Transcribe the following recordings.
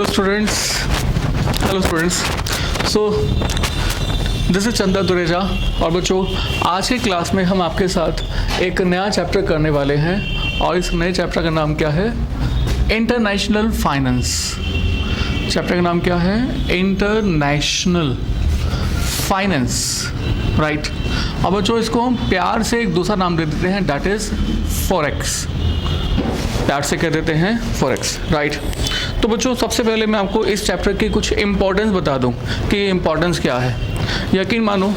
students. Hello students. So this is चंदा दुरेजा और बच्चों आज की क्लास में हम आपके साथ एक नया चैप्टर करने वाले हैं और इस नए चैप्टर का नाम क्या है? International finance. चैप्टर का नाम क्या है? International finance, right. और बच्चों इसको हम प्यार से एक दूसरा नाम दे देते हैं, दैट इज फॉरेक्स। प्यार से कह देते हैं फॉरेक्स, राइट। तो बच्चों सबसे पहले मैं आपको इस चैप्टर की कुछ इम्पोर्टेंस बता दूं कि इम्पोर्टेंस क्या है। यकीन मानो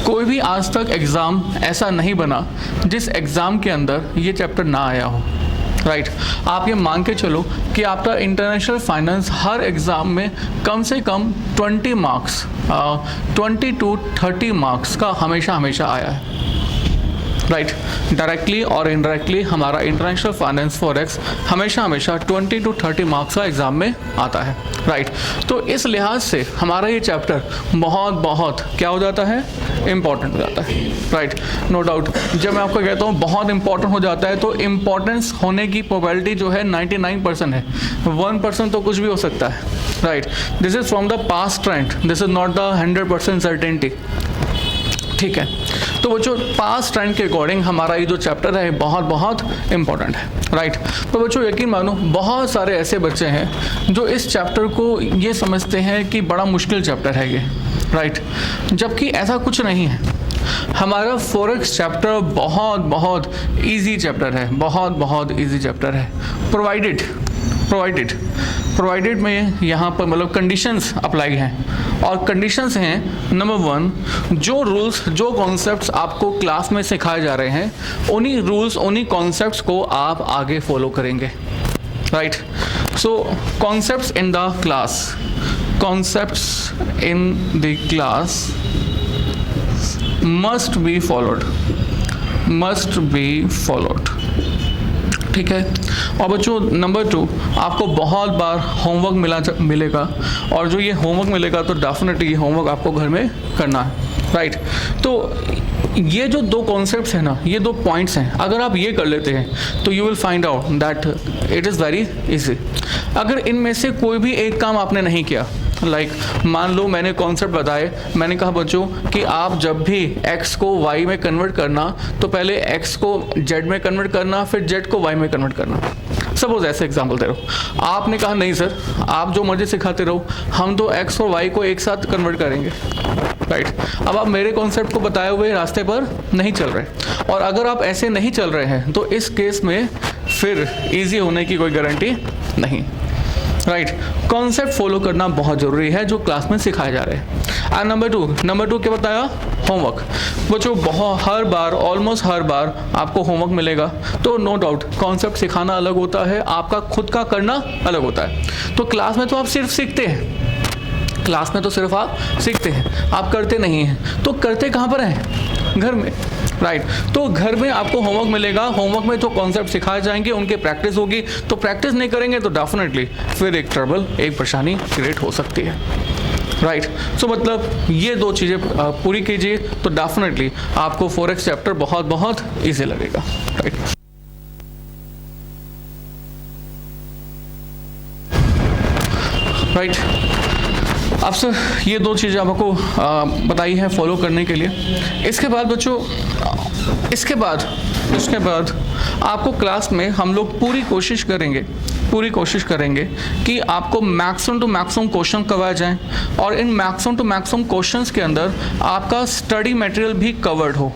कोई भी आज तक एग्ज़ाम ऐसा नहीं बना जिस एग्ज़ाम के अंदर ये चैप्टर ना आया हो, राइट। आप ये मान के चलो कि आपका इंटरनेशनल फाइनेंस हर एग्ज़ाम में कम से कम 20 मार्क्स 20 to 30 मार्क्स का हमेशा आया है, राइट। डायरेक्टली और इनडायरेक्टली हमारा इंटरनेशनल फाइनेंस फॉरेक्स हमेशा 20 to 30 मार्क्स का एग्ज़ाम में आता है, राइट। तो इस लिहाज से हमारा ये चैप्टर बहुत क्या हो जाता है? इम्पॉर्टेंट हो जाता है, राइट। नो डाउट जब मैं आपको कहता हूँ बहुत इंपॉर्टेंट हो जाता है तो इम्पॉर्टेंस होने की प्रोबेबिलिटी जो है 99% है, 1% तो कुछ भी हो सकता है, right. This is from the past trend, this is not the 100% certainty, ठीक है। तो बच्चों पास्ट ट्रेंड के अकॉर्डिंग हमारा ये जो चैप्टर है बहुत इंपॉर्टेंट है, राइट। तो बच्चों यकीन मानो बहुत सारे ऐसे बच्चे हैं जो इस चैप्टर को ये समझते हैं कि बड़ा मुश्किल चैप्टर है ये, राइट। जबकि ऐसा कुछ नहीं है। हमारा फॉरेक्स चैप्टर बहुत इजी चैप्टर है, बहुत इजी चैप्टर है। प्रोवाइडेड में यहाँ पर मतलब कंडीशंस अप्लाई हैं और कंडीशंस हैं नंबर 1, जो रूल्स जो कॉन्सेप्ट्स आपको क्लास में सिखाए जा रहे हैं उन्हीं रूल्स उन्हीं कॉन्सेप्ट्स को आप आगे फॉलो करेंगे, right. So concepts in the class must be followed, ठीक है। और बच्चों नंबर 2, आपको बहुत बार होमवर्क मिलेगा और जो ये होमवर्क मिलेगा तो डेफिनेटली ये होमवर्क आपको घर में करना है, राइट। तो ये जो 2 कॉन्सेप्ट्स हैं ना, ये 2 पॉइंट्स हैं, अगर आप ये कर लेते हैं तो you will find out that it is very easy. अगर इनमें से कोई भी एक काम आपने नहीं किया, लाइक मान लो मैंने कॉन्सेप्ट बताए, मैंने कहा बच्चों कि आप जब भी x को y में कन्वर्ट करना तो पहले x को z में कन्वर्ट करना, फिर z को y में कन्वर्ट करना। सपोज ऐसे एग्जांपल दे रहा हूँ, आपने कहा नहीं सर आप जो मर्जी सिखाते रहो, हम तो x और y को एक साथ कन्वर्ट करेंगे, राइट। अब आप मेरे कॉन्सेप्ट को बताए हुए रास्ते पर नहीं चल रहे, और अगर आप ऐसे नहीं चल रहे हैं तो इस केस में फिर ईजी होने की कोई गारंटी नहीं, राइट। कॉन्सेप्ट फॉलो करना बहुत ज़रूरी है जो क्लास में सिखाए जा रहे हैं। एंड नंबर टू क्या बताया? होमवर्क। बच्चों ऑलमोस्ट हर बार आपको होमवर्क मिलेगा, तो नो डाउट कॉन्सेप्ट सिखाना अलग होता है, आपका खुद का करना अलग होता है। तो क्लास में तो आप सिर्फ सीखते हैं, आप करते नहीं हैं। तो करते कहाँ पर हैं? घर में, राइट। तो घर में आपको होमवर्क मिलेगा, होमवर्क में तो कॉन्सेप्ट सिखाए जाएंगे, उनके प्रैक्टिस होगी, तो प्रैक्टिस नहीं करेंगे तो डेफिनेटली फिर एक परेशानी क्रिएट हो सकती है, राइट। सो मतलब ये 2 चीज़ें पूरी कीजिए तो डेफिनेटली आपको फॉरेक्स चैप्टर बहुत ईजी लगेगा, राइट। अब सर ये 2 चीज़ें आपको बताई हैं फॉलो करने के लिए। इसके बाद बच्चों इसके बाद आपको क्लास में हम लोग पूरी कोशिश करेंगे कि आपको मैक्सिमम टू मैक्सिमम क्वेश्चन करवाए जाएं और इन मैक्सिमम टू मैक्सिमम क्वेश्चंस के अंदर आपका स्टडी मटेरियल भी कवर्ड हो।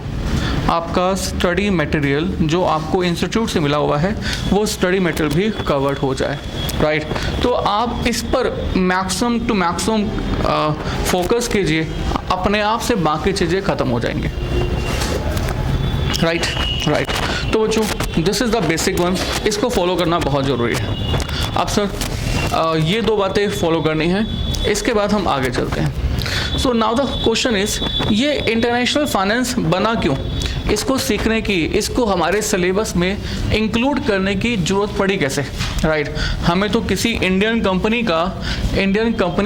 आपका स्टडी मटेरियल जो आपको इंस्टीट्यूट से मिला हुआ है वो स्टडी मटेरियल भी कवर्ड हो जाए, राइट। तो आप इस पर मैक्सिमम टू मैक्सिमम फोकस कीजिए, अपने आप से बाकी चीज़ें ख़त्म हो जाएंगे, राइट। तो बच्चों this is the basic one, इसको फॉलो करना बहुत ज़रूरी है। अब सर ये 2 बातें फॉलो करनी है, इसके बाद हम आगे चलते हैं। So now the question is, ये इंटरनेशनल फाइनेंस बना क्यों? इसको सीखने की, इसको हमारे सिलेबस में इंक्लूड करने की ज़रूरत पड़ी कैसे, राइट। हमें तो किसी इंडियन कंपनी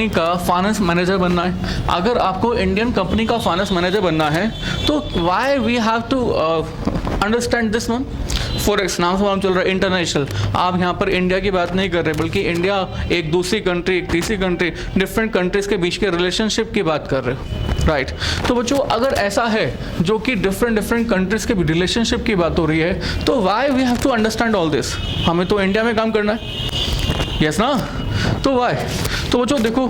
का फाइनेंस मैनेजर बनना है। अगर आपको इंडियन कंपनी का फाइनेंस मैनेजर बनना है तो why we have to understand this one. Forex नाम से मालूम चल रहा है इंटरनेशनल। आप यहाँ पर इंडिया की बात नहीं कर रहे, बल्कि इंडिया एक दूसरी कंट्री, एक तीसरी कंट्री, डिफरेंट कंट्रीज़ के बीच के रिलेशनशिप की बात कर रहे हो, राइट। तो बच्चों अगर ऐसा है जो कि डिफरेंट कंट्रीज़ के रिलेशनशिप की बात हो रही है, तो why we have to understand all this. हमें तो इंडिया में काम करना है, यस ना। तो वाई, तो बच्चों देखो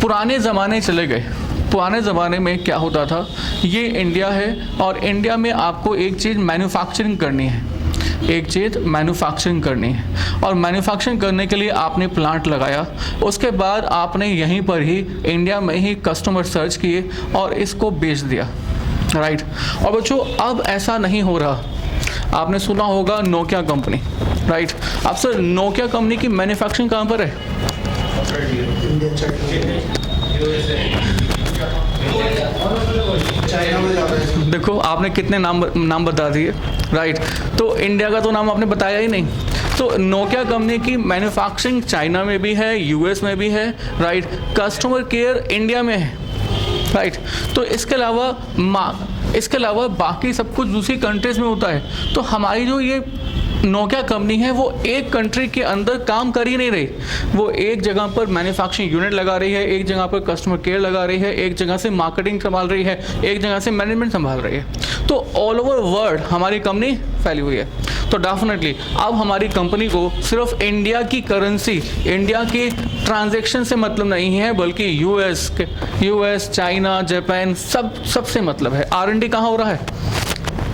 पुराने ज़माने चले गए। पुराने ज़माने में क्या होता था, ये इंडिया है और इंडिया में आपको एक चीज़ मैन्युफैक्चरिंग करनी है, एक चीज़ मैन्युफैक्चरिंग करनी है, और मैन्युफैक्चरिंग करने के लिए आपने प्लांट लगाया। उसके बाद आपने यहीं पर ही इंडिया में ही कस्टमर सर्च किए और इसको बेच दिया, राइट। और बच्चों अब ऐसा नहीं हो रहा। आपने सुना होगा नोकिया कंपनी, राइट। अब सर नोकिया कंपनी की मैन्युफैक्चरिंग कहाँ पर है? देखो आपने कितने नाम बता दिए, राइट। तो इंडिया का तो नाम आपने बताया ही नहीं। तो नोकिया कंपनी की मैन्युफैक्चरिंग चाइना में भी है, यूएस में भी है, राइट। कस्टमर केयर इंडिया में है, राइट। तो इसके अलावा बाकी सब कुछ दूसरी कंट्रीज़ में होता है। तो हमारी जो ये नोकिया कंपनी है वो एक कंट्री के अंदर काम कर ही नहीं रही। वो एक जगह पर मैन्युफैक्चरिंग यूनिट लगा रही है, एक जगह पर कस्टमर केयर लगा रही है, एक जगह से मार्केटिंग संभाल रही है, एक जगह से मैनेजमेंट संभाल रही है। तो ऑल ओवर वर्ल्ड हमारी कंपनी फैली हुई है। तो डेफिनेटली अब हमारी कंपनी को सिर्फ इंडिया की करेंसी, इंडिया के ट्रांजैक्शन से मतलब नहीं है, बल्कि यूएस, चाइना, जापान सबसे मतलब है। R&D कहाँ हो रहा है?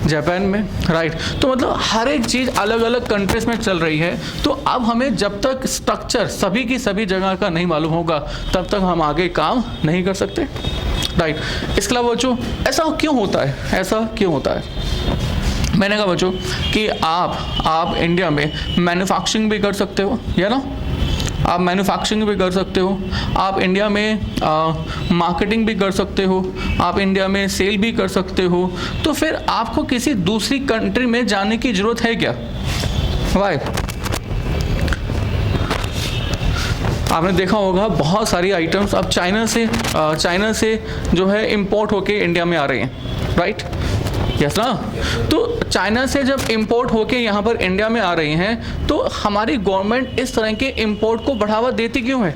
जापान में, राइट। तो मतलब हर एक चीज़ अलग अलग कंट्रीज में चल रही है। तो अब हमें जब तक स्ट्रक्चर सभी की सभी जगह का नहीं मालूम होगा, तब तक हम आगे काम नहीं कर सकते, राइट। इसके अलावा बच्चों ऐसा क्यों होता है? ऐसा क्यों होता है? मैंने कहा बच्चों कि आप इंडिया में मैन्युफैक्चरिंग भी कर सकते हो, या ना। आप मैन्युफैक्चरिंग भी कर सकते हो, आप इंडिया में मार्केटिंग भी कर सकते हो, आप इंडिया में सेल भी कर सकते हो। तो फिर आपको किसी दूसरी कंट्री में जाने की ज़रूरत है क्या? वाई? आपने देखा होगा बहुत सारी आइटम्स अब चाइना से जो है इंपोर्ट होके इंडिया में आ रहे हैं, राइट, यस ना। तो चाइना से जब इंपोर्ट होके यहाँ पर इंडिया में आ रही हैं, तो हमारी गवर्नमेंट इस तरह के इंपोर्ट को बढ़ावा देती क्यों है?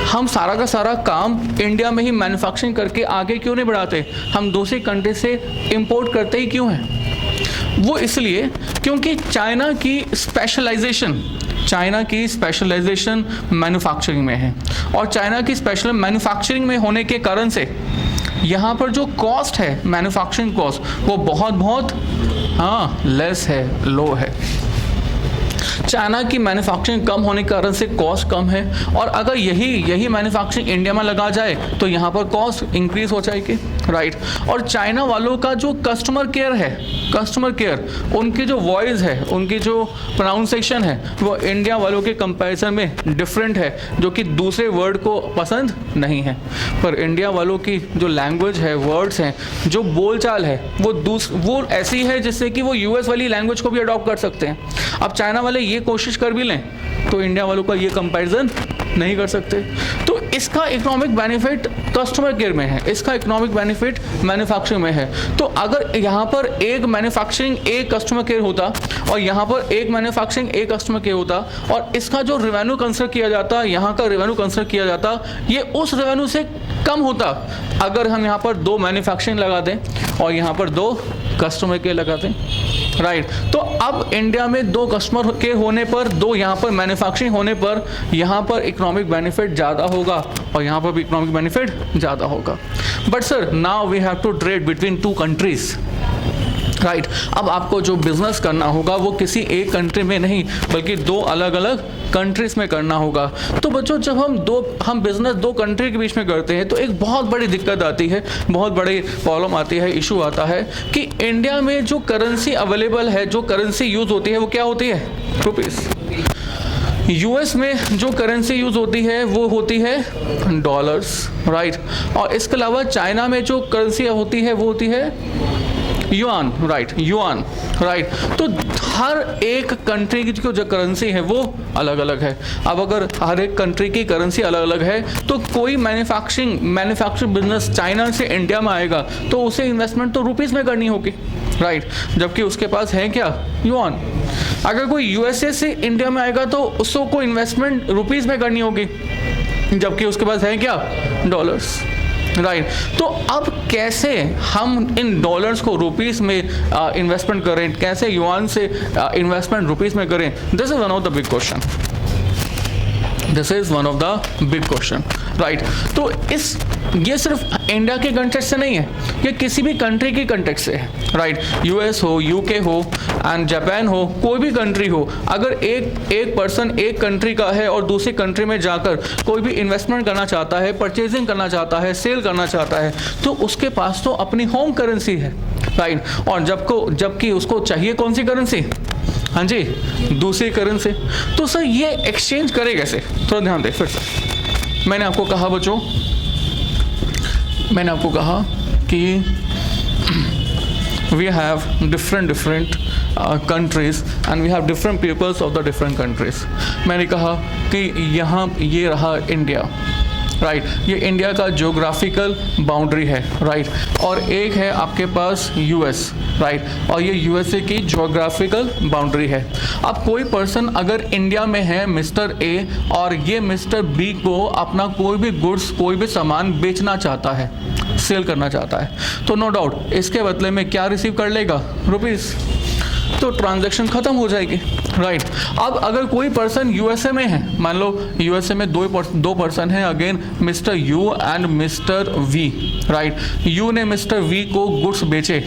हम सारा का सारा काम इंडिया में ही मैन्युफैक्चरिंग करके आगे क्यों नहीं बढ़ाते? हम दूसरी कंट्री से इंपोर्ट करते ही क्यों हैं? वो इसलिए क्योंकि चाइना की स्पेशलाइजेशन मैन्युफैक्चरिंग में है, और चाइना की स्पेशल मैन्युफैक्चरिंग में होने के कारण से यहाँ पर जो कॉस्ट है, मैन्युफैक्चरिंग कॉस्ट, वो बहुत लेस है, लो है। चाइना की मैन्युफैक्चरिंग कम होने के कारण से कॉस्ट कम है, और अगर यही मैन्युफैक्चरिंग इंडिया में लगा जाए तो यहाँ पर कॉस्ट इंक्रीज हो जाएगी, राइट। और चाइना वालों का जो कस्टमर केयर, उनकी जो वॉइस है, उनकी जो प्रोनाउंसिएशन है, वो इंडिया वालों के कंपैरिजन में डिफरेंट है, जो कि दूसरे वर्ड को पसंद नहीं है। पर इंडिया वालों की जो लैंग्वेज है, वर्ड्स हैं, जो बोलचाल है, वो ऐसी है जिससे कि वो यूएस वाली लैंग्वेज को भी अडॉप्ट कर सकते हैं। अब चाइना वाले ये कोशिश कर भी लें तो इंडिया वालों का ये कंपैरिजन नहीं कर सकते। तो इसका इकोनॉमिक बेनिफिट कस्टमर केयर में है, इसका इकोनॉमिक बेनिफिट मैन्युफैक्चरिंग में है। तो अगर यहाँ पर एक मैन्युफैक्चरिंग एक कस्टमर केयर होता, और यहाँ पर एक मैन्युफैक्चरिंग एक कस्टमर केयर होता, और इसका जो रेवेन्यू कंसिडर किया जाता, यहाँ का रेवेन्यू कंसिडर किया जाता, ये उस रेवेन्यू से कम होता अगर हम यहाँ पर 2 मैन्युफैक्चरिंग लगा दें और यहाँ पर 2 कस्टमर केयर लगा दें, राइट। तो अब इंडिया में 2 कस्टमर केयर होने पर, 2 यहाँ पर मैन्युफैक्चरिंग होने पर, यहाँ पर इकोनॉमिक बेनिफिट ज़्यादा होगा और यहाँ पर भी इकोनॉमिक बेनिफिट ज़्यादा होगा। But sir now we have to trade between 2 countries, right. अब आपको जो बिजनेस करना होगा वो किसी एक कंट्री में नहीं, बल्कि 2 अलग अलग कंट्रीज में करना होगा। तो बच्चों जब हम बिजनेस 2 कंट्री के बीच में करते हैं, तो एक बहुत बड़ी दिक्कत आती है, बहुत बड़ी प्रॉब्लम आती है, इशू आता है कि इंडिया में जो करेंसी अवेलेबल है, जो करेंसी यूज होती है, वो क्या होती है? रुपीस। यूएस में जो करेंसी यूज होती है वो होती है डॉलर्स, राइट। और इसके अलावा चाइना में जो करेंसी होती है वो होती है युआन, राइट। तो हर एक कंट्री की जो करेंसी है वो अलग अलग है। अब अगर हर एक कंट्री की करेंसी अलग अलग है, तो कोई मैन्युफैक्चरिंग बिजनेस चाइना से इंडिया में आएगा तो उसे इन्वेस्टमेंट तो रुपीस में करनी होगी, राइट, जबकि उसके पास है क्या, युआन। अगर कोई यूएसए से इंडिया में आएगा तो उसको इन्वेस्टमेंट रुपीस में करनी होगी, जबकि उसके पास है क्या, डॉलर्स, राइट। तो अब कैसे हम इन डॉलर्स को रुपीस में इन्वेस्टमेंट करें, कैसे युआन से इन्वेस्टमेंट रुपीस में करें, this is one of the big question, this is one of the big question, right. तो ये सिर्फ इंडिया के कंटेक्स्ट से नहीं है, ये किसी भी कंट्री की कंटेक्स्ट से है, राइट। यूएस हो, यूके हो एंड जापान हो, कोई भी कंट्री हो, अगर एक पर्सन एक कंट्री का है और दूसरी कंट्री में जाकर कोई भी इन्वेस्टमेंट करना चाहता है, परचेजिंग करना चाहता है, सेल करना चाहता है, तो उसके पास तो अपनी होम करेंसी है, राइट। और जबकि उसको चाहिए कौन सी करेंसी, हाँ जी, दूसरी करेंसी। तो सर ये एक्सचेंज करे कैसे, थोड़ा ध्यान दें फिर से। मैंने आपको कहा बच्चों, मैंने आपको कहा कि we have different countries and we have different peoples of the different countries। मैंने कहा कि यहाँ ये रहा इंडिया, राइट, ये इंडिया का ज्योग्राफिकल बाउंड्री है, राइट, और एक है आपके पास यूएस, राइट, और ये यूएसए की ज्योग्राफिकल बाउंड्री है। अब कोई पर्सन अगर इंडिया में है मिस्टर ए और ये मिस्टर बी को अपना कोई भी गुड्स, कोई भी सामान बेचना चाहता है, सेल करना चाहता है, तो नो डाउट इसके बदले में क्या रिसीव कर लेगा, रुपीस, तो ट्रांजैक्शन खत्म हो जाएगी, राइट। अब अगर कोई पर्सन यूएसए में है, मान लो यूएसए में दो पर्सन हैं, again mister U and mister V, right. U ने मिस्टर वी को गुड्स बेचे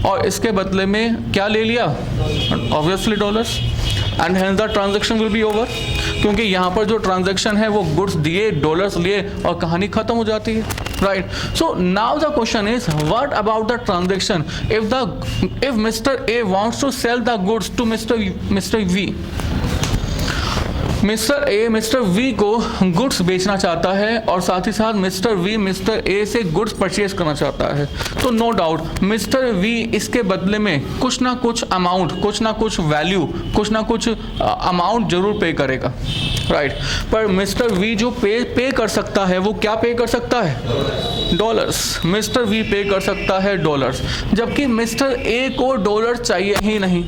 और इसके बदले में क्या ले लिया, obviously dollars, and hence the transaction will be over, क्योंकि यहाँ पर जो ट्रांजैक्शन है वो गुड्स दिए, डॉलर्स लिए और कहानी खत्म हो जाती है, right। So now the question is, what about the transaction if Mr. A wants to sell the goods to Mr. V, mister A mister V को गुड्स बेचना चाहता है और साथ ही साथ मिस्टर वी मिस्टर ए से गुड्स परचेज करना चाहता है, तो नो डाउट मिस्टर वी इसके बदले में कुछ ना कुछ अमाउंट, कुछ ना कुछ वैल्यू, कुछ ना कुछ अमाउंट जरूर पे करेगा, राइट। पर मिस्टर वी जो पे कर सकता है वो क्या पे कर सकता है, डॉलर्स। मिस्टर वी पे कर सकता है डॉलर्स, जबकि मिस्टर ए को डॉलर चाहिए ही नहीं।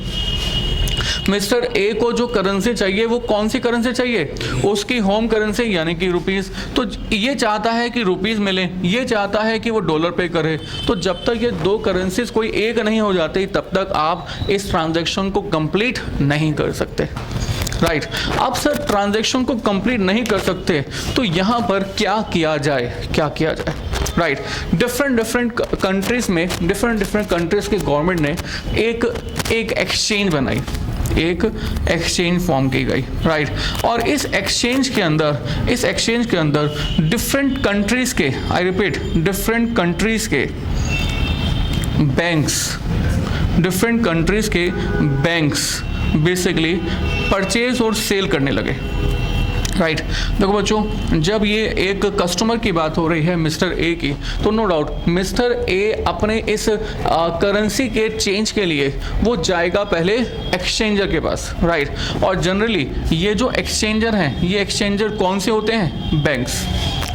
मिस्टर ए को जो करेंसी चाहिए वो कौन सी करेंसी चाहिए, उसकी होम करेंसी यानी कि रुपीस। तो ये चाहता है कि रुपीस मिले, ये चाहता है कि वो डॉलर पे करे। तो जब तक ये दो करेंसीज कोई एक नहीं हो जाती तब तक आप इस ट्रांजैक्शन को कंप्लीट नहीं कर सकते, राइट। अब सर ट्रांजैक्शन को कंप्लीट नहीं कर सकते तो यहाँ पर क्या किया जाए, क्या किया जाए, राइट। डिफरेंट कंट्रीज में डिफरेंट कंट्रीज के गवर्नमेंट ने एक एक्सचेंज बनाई, एक एक्सचेंज फॉर्म की गई, राइट। और इस एक्सचेंज के अंदर डिफरेंट कंट्रीज के, आई रिपीट, डिफरेंट कंट्रीज के बैंक्स बेसिकली परचेज और सेल करने लगे, राइट। देखो बच्चों, जब ये एक कस्टमर की बात हो रही है मिस्टर ए की, तो नो डाउट मिस्टर ए अपने इस करेंसी के चेंज के लिए वो जाएगा पहले एक्सचेंजर के पास, राइट। और जनरली ये जो एक्सचेंजर हैं, ये एक्सचेंजर कौन से होते हैं, बैंक्स,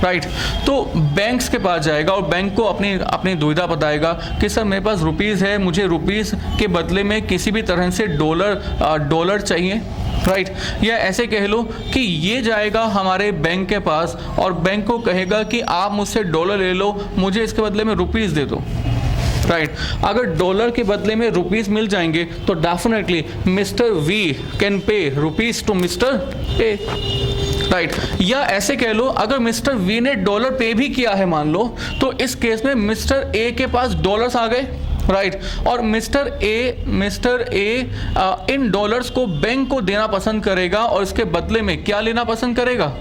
राइट। तो बैंक्स के पास जाएगा और बैंक को अपनी दुविधा बताएगा कि सर मेरे पास रुपीज़ है, मुझे रुपीज़ के बदले में किसी भी तरह से डॉलर चाहिए, राइट। या ऐसे कह लो कि ये जाएगा हमारे बैंक के पास और बैंक को कहेगा कि आप मुझसे डॉलर ले लो, मुझे इसके बदले में रुपीज़ दे दो, राइट। अगर डॉलर के बदले में रुपीज़ मिल जाएंगे तो definitely mister V can pay rupees to mister A, right. या ऐसे कह लो अगर मिस्टर वी ने डॉलर पे भी किया है मान लो, तो इस केस में मिस्टर ए के पास डॉलर्स आ गए, राइट। और मिस्टर ए इन डॉलर्स को बैंक को देना पसंद करेगा और इसके बदले में क्या लेना पसंद करेगा,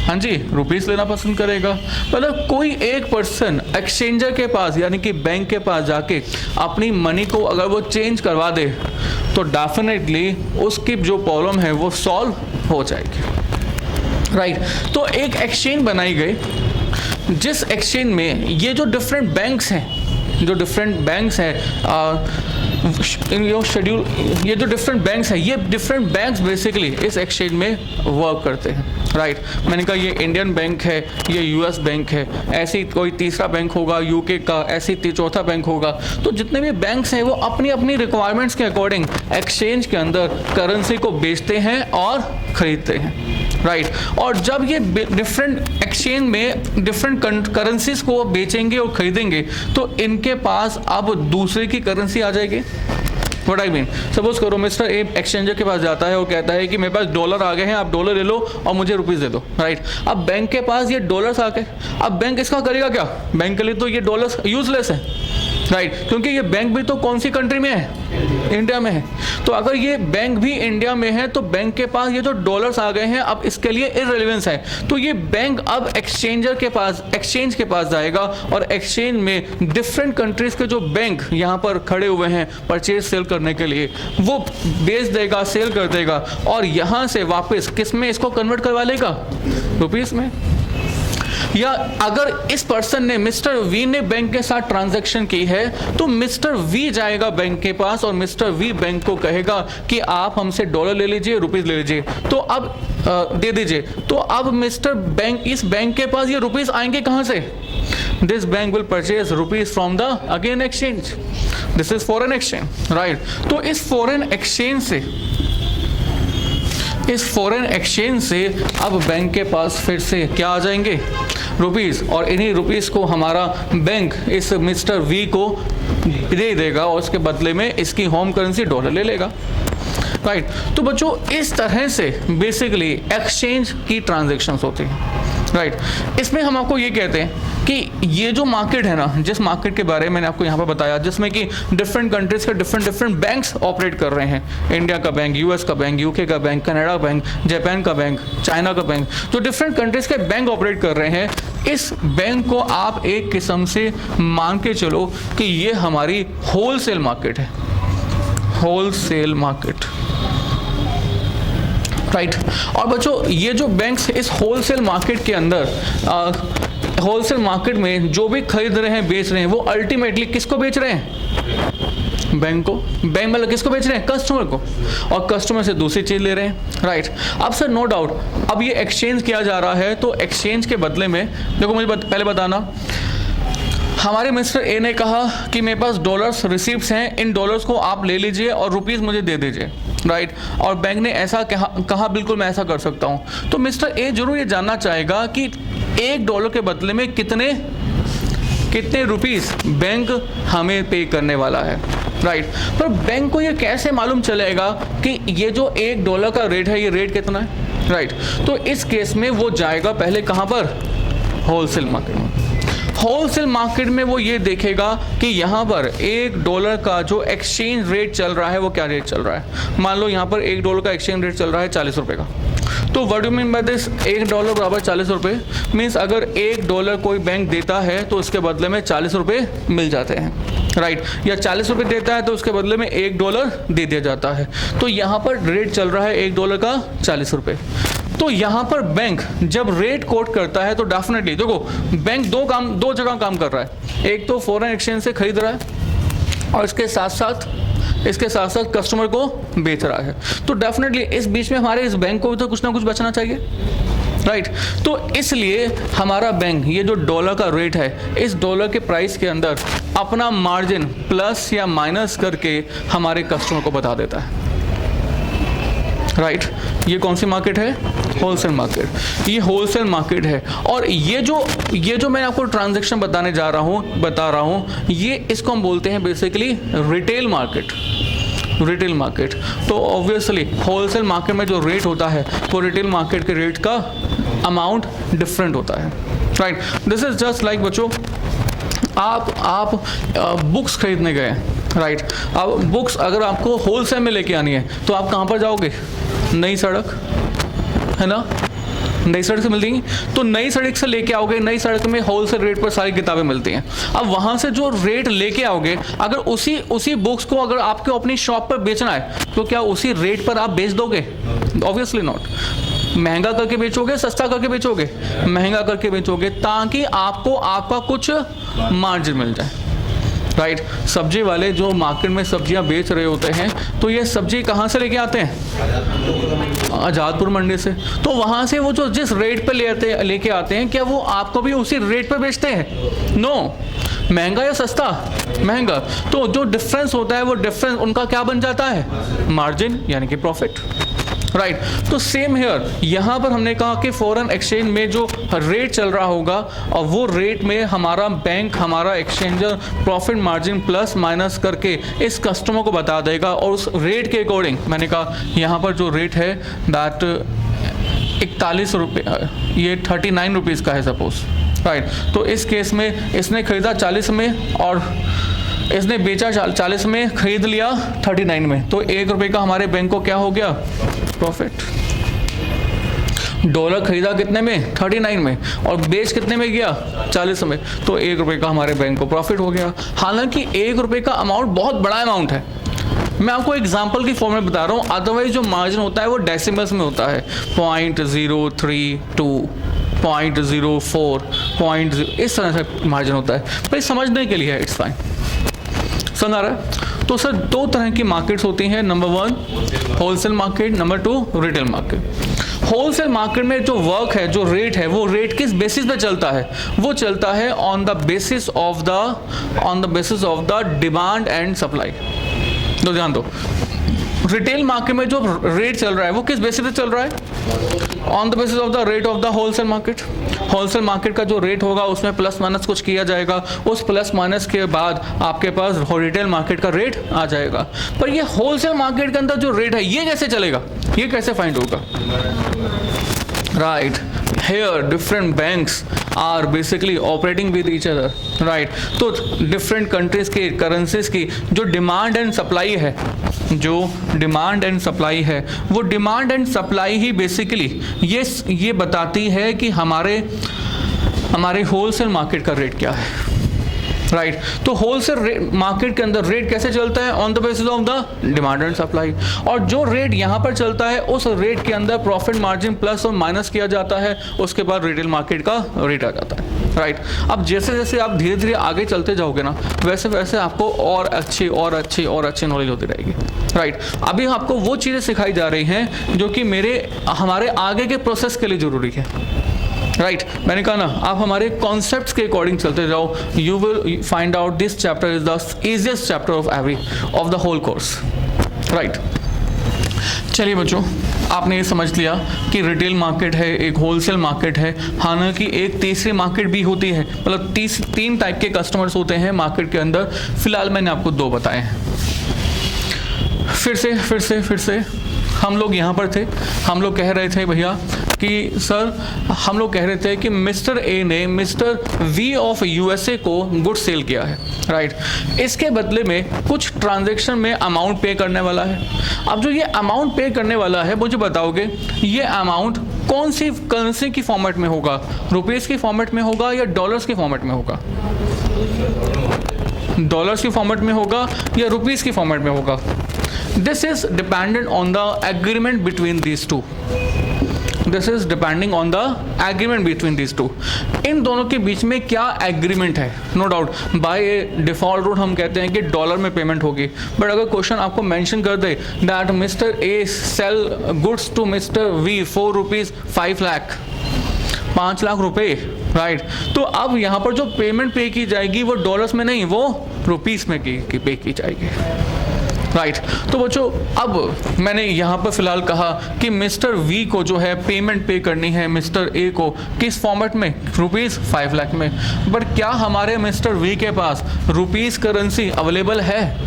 हाँ जी, रुपीस लेना पसंद करेगा। मतलब कोई एक पर्सन एक्सचेंजर के पास यानी कि बैंक के पास जाके अपनी मनी को अगर वो चेंज करवा दे तो डेफिनेटली उसकी जो प्रॉब्लम है वो सॉल्व हो जाएगी, राइट। तो एक एक्सचेंज बनाई गई, जिस एक्सचेंज में ये जो डिफरेंट बैंक्स हैं शेड्यूल, ये जो डिफरेंट बैंक्स हैं, ये डिफरेंट बैंक्स बेसिकली इस एक्सचेंज में वर्क करते हैं, राइट। मैंने कहा ये इंडियन बैंक है, ये यूएस बैंक है, ऐसी कोई तीसरा बैंक होगा यूके का, ऐसी चौथा बैंक होगा। तो जितने भी बैंक्स हैं वो अपनी अपनी रिक्वायरमेंट्स के अकॉर्डिंग एक्सचेंज के अंदर करेंसी को बेचते हैं और खरीदते हैं, राइट। और जब ये डिफरेंट एक्सचेंज में डिफरेंट करेंसीज को बेचेंगे और खरीदेंगे तो इनके पास अब दूसरे की करेंसी आ जाएगी। व्हाट आई मीन, सपोज करो मिस्टर ए एक्सचेंजर के पास जाता है और कहता है कि मेरे पास डॉलर आ गए हैं, आप डॉलर ले लो और मुझे रुपीज़ दे दो, राइट। अब बैंक के पास ये डॉलर्स आ गए, अब बैंक इसका करेगा क्या? बैंक के लिए तो ये डॉलर्स यूजलेस है, राइट, क्योंकि ये बैंक भी तो कौन सी कंट्री में है? इंडिया में है। तो अगर ये बैंक भी इंडिया में है तो बैंक के पास ये जो डॉलर्स आ गए हैं अब इसके लिए इररिलेवेंस है। तो ये बैंक अब एक्सचेंजर के पास, एक्सचेंज के पास जाएगा और एक्सचेंज में डिफरेंट कंट्रीज के जो बैंक यहाँ पर खड़े हुए हैं परचेज सेल करने के लिए, वो बेच देगा, सेल कर देगा और यहाँ से वापस किस में इसको कन्वर्ट करवा लेगा? रुपीस में। या अगर इस पर्सन ने, मिस्टर वी ने बैंक के साथ ट्रांजैक्शन की है तो मिस्टर वी जाएगा बैंक के पास और मिस्टर वी बैंक को कहेगा कि आप हमसे डॉलर ले लीजिए, रुपीस ले लीजिए, तो अब दे दीजिए। तो अब मिस्टर बैंक, इस बैंक के पास ये रुपीस आएंगे कहां से? This bank will purchase rupees from the again exchange, this is foreign exchange, right. तो इस फॉरेन एक्सचेंज से अब बैंक के पास फिर से क्या आ जाएंगे? रुपीस। और इन्हीं रुपीस को हमारा बैंक इस मिस्टर वी को दे देगा और उसके बदले में इसकी होम करेंसी डॉलर ले लेगा, राइट। तो बच्चों इस तरह से बेसिकली एक्सचेंज की ट्रांजैक्शंस होती हैं, राइट। इसमें हम आपको ये कहते हैं कि ये जो मार्केट है ना, जिस मार्केट के बारे में मैंने आपको यहाँ पर बताया, जिसमें कि डिफरेंट कंट्रीज के डिफरेंट बैंक्स ऑपरेट कर रहे हैं, इंडिया का बैंक, यूएस का बैंक, यूके का बैंक, कनाडा बैंक, जापान का बैंक, चाइना का बैंक, जो डिफरेंट कंट्रीज के बैंक ऑपरेट कर रहे हैं, इस बैंक को आप एक किस्म से मान के चलो कि ये हमारी होलसेल मार्केट है, होलसेल मार्केट, राइट। और बच्चों ये जो बैंक्स इस होलसेल मार्केट के अंदर, होलसेल मार्केट में जो भी खरीद रहे हैं, बेच रहे हैं, वो अल्टीमेटली किसको बेच रहे हैं? बैंक को। बैंक मतलब किसको बेच रहे हैं? कस्टमर को। और कस्टमर से दूसरी चीज ले रहे हैं, राइट। अब सर नो डाउट अब ये एक्सचेंज किया जा रहा है, तो एक्सचेंज के बदले में देखो मुझे पहले बताना, हमारे मिस्टर ए ने कहा कि मेरे पास डॉलर्स रिसीप्ट्स हैं, इन डॉलर्स को आप ले लीजिए और रुपीस मुझे दे दीजिए, राइट। और बैंक ने ऐसा कहा बिल्कुल मैं ऐसा कर सकता हूं। तो मिस्टर ए जरूर ये जानना चाहेगा कि $1 के बदले में कितने रुपीस बैंक हमें पे करने वाला है, राइट। पर बैंक को ये कैसे मालूम चलेगा कि ये जो $1 का रेट है, ये रेट कितना है, राइट। तो इस केस में वो जाएगा पहले कहाँ पर? होलसेल मार्केट में। होलसेल मार्केट में वो ये देखेगा कि यहाँ पर $1 का जो एक्सचेंज रेट चल रहा है वो क्या रेट चल रहा है। मान लो यहाँ पर $1 का एक्सचेंज रेट चल रहा है 40 रुपये का। तो what do mean by this? $1 बराबर 40 रुपये, मीन्स अगर $1 कोई बैंक देता है तो उसके बदले में 40 रुपये मिल जाते हैं, राइट। या 40 रुपये देता है तो उसके बदले में $1 दे दिया जाता है। तो यहाँ पर रेट चल रहा है $1 का 40 रुपये। तो यहाँ पर बैंक जब रेट कोट करता है तो डेफिनेटली देखो बैंक दो जगह काम कर रहा है। एक तो फॉरेन एक्सचेंज से खरीद रहा है और इसके साथ साथ कस्टमर को बेच रहा है। तो डेफिनेटली इस बीच में हमारे इस बैंक को भी तो कुछ ना कुछ बचना चाहिए, राइट। तो इसलिए हमारा बैंक ये जो $1 का रेट है, इस $1 के प्राइस के अंदर अपना मार्जिन प्लस या माइनस करके हमारे कस्टमर को बता देता है, राइट। ये कौन सी मार्केट है? Wholesale market. ये होलसेल मार्केट है। और ये जो मैं आपको ट्रांजैक्शन बता रहा हूँ ये इसको हम बोलते हैं बेसिकली रिटेल मार्केट। तो ऑब्वियसली होलसेल मार्केट में जो रेट होता है वो रिटेल मार्केट के रेट का अमाउंट डिफरेंट होता है, right. This is just like बच्चों, आप बुक्स खरीदने गए, राइट। अब बुक्स अगर आपको होलसेल में लेके आनी है तो आप कहाँ पर जाओगे? नई सड़क है ना, नई सड़क से मिलती हैं। तो नई सड़क से लेके आओगे, नई सड़क में होलसेल रेट पर सारी किताबें मिलती हैं। अब वहाँ से जो रेट लेके आओगे, अगर उसी बुक्स को अगर आपको अपनी शॉप पर बेचना है तो क्या उसी रेट पर आप बेच दोगे? Obviously not. महंगा करके बेचोगे, सस्ता करके बेचोगे? महंगा करके बेचोगे ताकि आपको आपका कुछ मार्जिन मिल जाए, राइट। सब्जी वाले जो मार्केट में सब्जियां बेच रहे होते हैं, तो ये सब्जी कहाँ से लेके आते हैं? आज़ादपुर मंडी से। तो वहाँ से वो जो जिस रेट पे लेके आते हैं, क्या वो आपको भी उसी रेट पे बेचते हैं? नो। महंगा या सस्ता? महंगा। तो जो डिफरेंस होता है वो डिफरेंस उनका क्या बन जाता है? मार्जिन, यानी कि प्रॉफिट। राइट। तो सेम हेयर, यहाँ पर हमने कहा कि फॉरेन एक्सचेंज में जो रेट चल रहा होगा और वो रेट में हमारा बैंक, हमारा exchanger profit margin plus minus करके इस कस्टमर को बता देगा, और उस रेट के अकॉर्डिंग मैंने कहा यहाँ पर जो रेट है दैट 41 रुपये, ये 39 रुपीज़ का है सपोज। राइट। तो इस केस में इसने खरीदा 40 में और इसने बेचा 40 में, खरीद लिया 39 में, तो 1 रुपये का हमारे बैंक को क्या हो गया? प्रॉफिट। डॉलर खरीदा कितने में? 39 में, और बेच कितने में गया? 40 में, तो 1 रुपये का हमारे बैंक को प्रॉफिट हो गया। हालांकि 1 रुपये का अमाउंट बहुत बड़ा अमाउंट है, मैं आपको एग्जांपल की फॉर्म में बता रहा हूँ। अदरवाइज जो मार्जिन होता है वो डेसिमल्स में होता है, 0.032, 0.04, 0.0, इस तरह से मार्जिन होता है। भाई समझने के लिए है, इट्स फाइन। समझ आ रहा है? तो सर 2 तरह की मार्केट्स होती हैं, number 1 wholesale market, number 2 retail market. Wholesale market में जो वर्क है, जो रेट है, वो रेट किस बेसिस पे चलता है? वो चलता है on the basis of the demand and supply. तो ध्यान दो, रिटेल मार्केट में जो रेट चल रहा है वो किस बेसिस पे चल रहा है? On the basis of the rate of the wholesale market. Wholesale market का जो रेट होगा उसमें प्लस माइनस कुछ किया जाएगा, उस प्लस माइनस के बाद आपके पास रिटेल मार्केट का रेट आ जाएगा। पर ये होलसेल मार्केट के अंदर जो रेट है ये कैसे चलेगा? ये कैसे फाइंड होगा? Right. Here different banks are basically operating with each other, right? तो डिफरेंट कंट्रीज की करेंसीज की जो डिमांड एंड सप्लाई है, वो demand and supply he basically ये बताती है कि हमारे होलसेल मार्केट का रेट क्या है। राइट। तो होलसेल मार्केट के अंदर रेट कैसे चलता है? On the basis of the demand and supply. और जो रेट यहाँ पर चलता है उस रेट के अंदर प्रॉफिट मार्जिन प्लस और माइनस किया जाता है, उसके बाद रिटेल मार्केट का रेट आ जाता है। राइट। अब जैसे जैसे आप धीरे धीरे आगे चलते जाओगे ना, वैसे वैसे आपको और अच्छी नॉलेज होती रहेगी। राइट। अभी आपको वो चीज़ें सिखाई जा रही हैं जो कि हमारे आगे के प्रोसेस के लिए ज़रूरी है। राइट। मैंने कहा ना, आप हमारे कॉन्सेप्ट्स के अकॉर्डिंग चलते जाओ, you will find out this chapter is the easiest chapter of the whole course. Right. चलिए बच्चों, आपने ये समझ लिया कि रिटेल मार्केट है, एक होलसेल मार्केट है, हालांकि एक तीसरी मार्केट भी होती है, मतलब 3 टाइप के कस्टमर्स होते हैं मार्केट के अंदर। फिलहाल मैंने आपको 2 बताए हैं। फिर से हम लोग यहाँ पर थे, हम लोग कह रहे थे भैया कि सर, हम लोग कह रहे थे कि मिस्टर ए ने मिस्टर वी ऑफ यूएसए को गुड सेल किया है। राइट। इसके बदले में कुछ ट्रांजैक्शन में अमाउंट पे करने वाला है। अब जो ये अमाउंट पे करने वाला है, मुझे बताओगे ये अमाउंट कौन सी करेंसी की फॉर्मेट में होगा? रुपीज़ की फॉर्मेट में होगा या डॉलर्स की फॉर्मेट में होगा? डॉलर्स की फॉर्मेट में होगा या रुपीज़ की फॉर्मेट में होगा? This is dependent on the agreement between these two. इन दोनों के बीच में क्या एग्रीमेंट है? No doubt by default route हम कहते हैं कि डॉलर में पेमेंट होगी, बट अगर क्वेश्चन आपको मेंशन कर दे that mister A sell goods to mister V for rupees 5 lakh, 5 lakh रुपए। राइट। तो अब यहाँ पर जो पेमेंट पे की जाएगी वो डॉलर्स में नहीं, वो रुपीज़ में पे की जाएगी। राइट। तो बच्चों, अब मैंने यहाँ पर फिलहाल कहा कि मिस्टर वी को जो है पेमेंट पे करनी है मिस्टर ए को, किस फॉर्मेट में? रुपीज़ 5 लाख में। बट क्या हमारे मिस्टर वी के पास रुपीज़ करेंसी अवेलेबल है?